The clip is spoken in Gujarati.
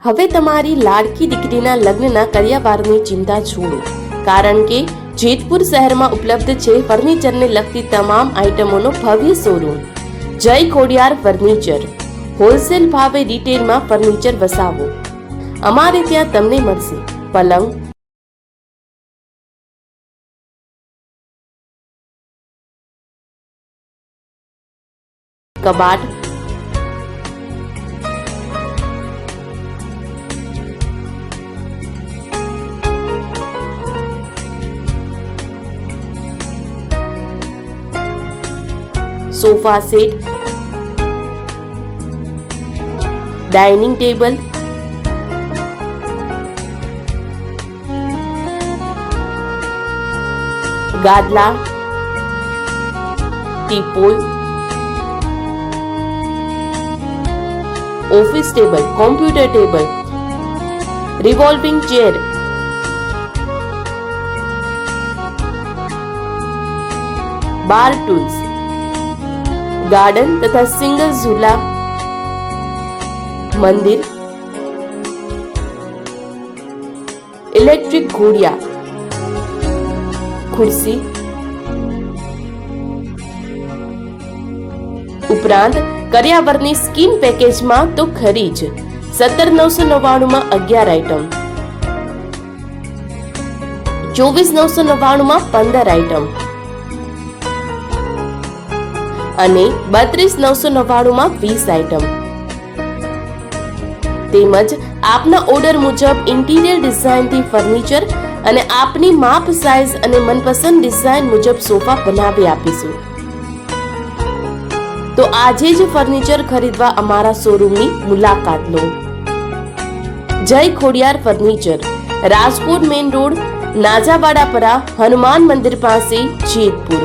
હવે તમારી લાડકી દીકરીના લગ્નના કરિયાવારની ચિંતા છોડો, કારણ કે જેતપુર શહેરમાં ઉપલબ્ધ છે ફર્નિચરને લગતી તમામ આઇટમોનો ભવ્ય શોરૂમ જય ખોડિયાર ફર્નિચર. હોલસેલ ભાવે રિટેલમાં ફર્નિચર વસાવો. અમારે ત્યાં તમને મળશે પલંગ, કબાટ, સોફા સેટ, ડાઇનિંગ ટેબલ, ગાદલા, teapoy, office table, computer table, revolving chair, bar tools, garden તથા સિંગલ ઝૂલા, મંદિર, ઇલેક્ટ્રિક ઘોડિયા, ખુરશી, ઉપરાંત કરિયાવરની સ્કીમ પેકેજમાં તો ખરી જ 17,999 માં 11 આઇટમ, 24,999 માં 15 આઇટમ અને 32,999 માં 20 આઇટમ. તેમજ આપના ઓર્ડર મુજબ ઇન્ટિરિયર ડિઝાઇનથી ફર્નિચર અને આપની માપ, સાઇઝ અને મનપસંદ ડિઝાઇન મુજબ સોફા બનાવી આપીશું. તો આજે જ ફર્નિચર ખરીદવા અમારા શોરૂમની મુલાકાત લો. Jay Khodiyar furniture, Rajkot main road, Najawadapara, Hanuman મંદિર પાસે, જેતપુર.